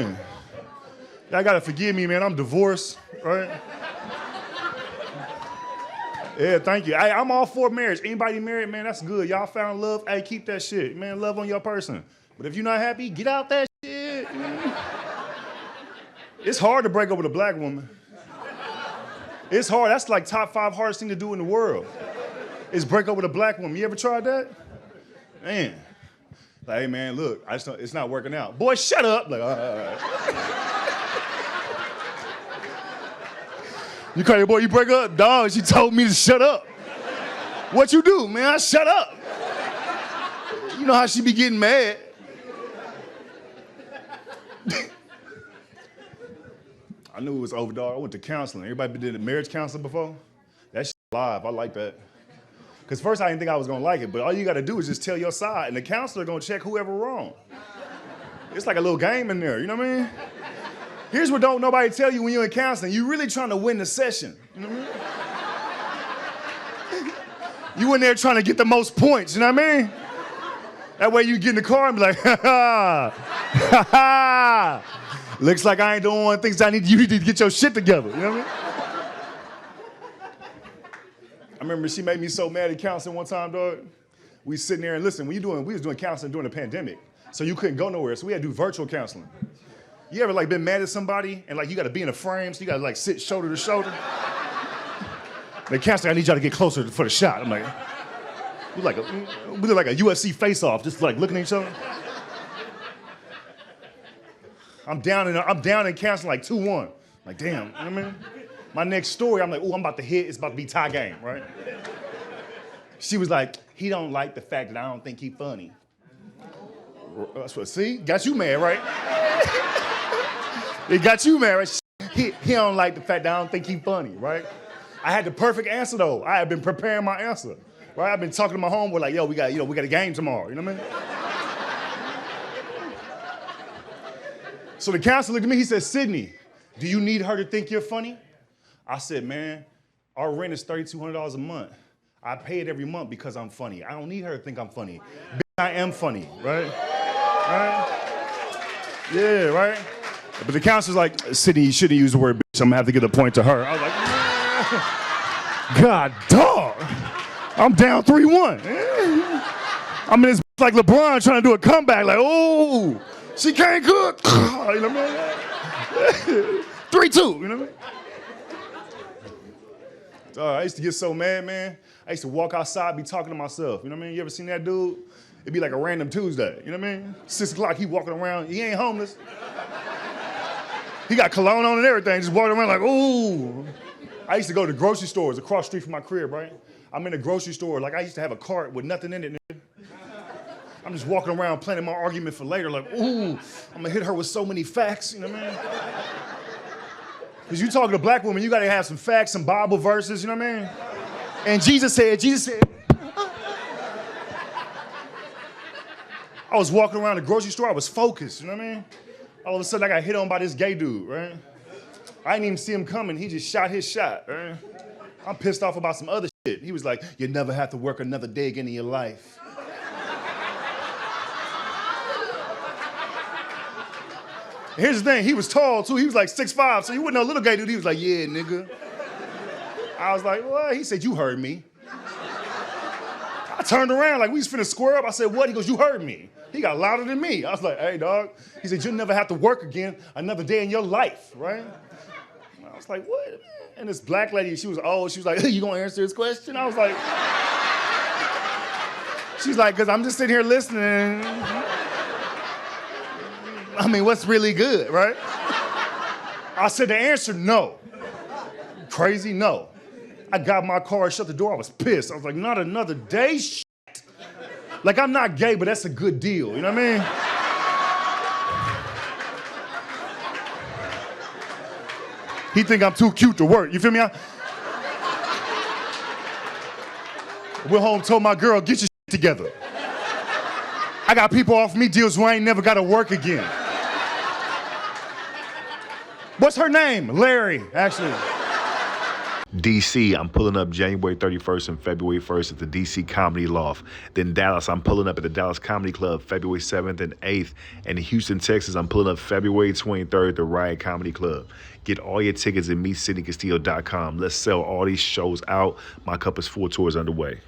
man. Y'all gotta forgive me, man. I'm divorced, right? Yeah, thank you. I'm all for marriage. Anybody married, man, that's good. Y'all found love. Hey, keep that shit, man. Love on your person. But if you're not happy, get out that shit. It's hard to break up with a black woman. It's hard. That's like top 5 hardest thing to do in the world. Is break up with a black woman. You ever tried that? Man. Like, hey, man, look, it's not working out. Boy, shut up. Like, all right. You call your boy, you break up? Dog, she told me to shut up. What you do, man? I shut up. You know how she be getting mad. I knew it was over, dog. I went to counseling. Everybody did a marriage counseling before? That shit live. I like that. Because first I didn't think I was gonna like it, but all you gotta do is just tell your side, and the counselor gonna check whoever wrong. It's like a little game in there, you know what I mean? Here's what don't nobody tell you when you're in counseling. You're really trying to win the session, you know what I mean? You in there trying to get the most points, you know what I mean? That way you get in the car and be like, ha ha, ha ha. Looks like I ain't doing one things I need you to get your shit together, you know what I mean? I remember she made me so mad at counseling one time, dog. We sitting there and listen, we was doing counseling during the pandemic, so you couldn't go nowhere, so we had to do virtual counseling. You ever like been mad at somebody and like you gotta be in a frame, so you gotta like sit shoulder to shoulder? The counselor, I need y'all to get closer for the shot. I'm like, we did like a UFC face-off, just like looking at each other. I'm down in counseling like 2-1. Like, damn, you know what I mean? My next story, I'm like, oh, I'm about to hit, it's about to be tie game, right? She was like, he don't like the fact that I don't think he funny. See, got you mad, right? It got you mad, right? He don't like the fact that I don't think he funny, right? I had the perfect answer though. I had been preparing my answer, right? I've been talking to my homeboy like, yo, we got a game tomorrow, you know what I mean? So the counselor looked at me, he said, Sydney, do you need her to think you're funny? I said, man, our rent is $3,200 a month. I pay it every month because I'm funny. I don't need her to think I'm funny. Bitch, I am funny, right? Right? Yeah, right? But the counselor's like, Sydney, you shouldn't use the word bitch. I'm gonna have to give a point to her. I was like, God, dog. I'm down 3-1. I'm in this like LeBron trying to do a comeback. Like, oh, she can't cook. You know what I mean? 3-2, you know what I mean? I used to get so mad, man. I used to walk outside, be talking to myself. You know what I mean? You ever seen that dude? It'd be like a random Tuesday. You know what I mean? 6 o'clock, he walking around. He ain't homeless. He got cologne on and everything, just walking around like, ooh. I used to go to grocery stores across the street from my crib, right? I'm in a grocery store. Like, I used to have a cart with nothing in it, nigga. I'm just walking around planning my argument for later, like, ooh, I'm gonna hit her with so many facts, you know what I mean? Because you talking to black women, you gotta have some facts, some Bible verses, you know what I mean? And Jesus said, I was walking around the grocery store, I was focused, you know what I mean? All of a sudden, I got hit on by this gay dude, right? I didn't even see him coming, he just shot his shot, right? I'm pissed off about some other shit. He was like, you never have to work another day again in your life. Here's the thing, he was tall too, he was like 6'5", so he wasn't a little gay dude, he was like, yeah, nigga. I was like, what? He said, you heard me. I turned around like we was finna square up, I said, what? He goes, you heard me. He got louder than me. I was like, hey, dog. He said, you'll never have to work again another day in your life, right? I was like, what? And this black lady, she was old, she was like, you gonna answer this question? I was like, she's like, cause I'm just sitting here listening. I mean, what's really good, right? I said the answer, no. Crazy, no. I got in my car, shut the door, I was pissed. I was like, not another day, shit. Like, I'm not gay, but that's a good deal, you know what I mean? He think I'm too cute to work, you feel me? I went home, told my girl, get your shit together. I got people offering me deals who I ain't never gotta work again. What's her name? Larry, actually. DC, I'm pulling up January 31st and February 1st at the DC Comedy Loft. Then Dallas, I'm pulling up at the Dallas Comedy Club February 7th and 8th. And in Houston, Texas, I'm pulling up February 23rd at the Riot Comedy Club. Get all your tickets at MeetSydneyCastillo.com. Let's sell all these shows out. My cup is full, tours underway.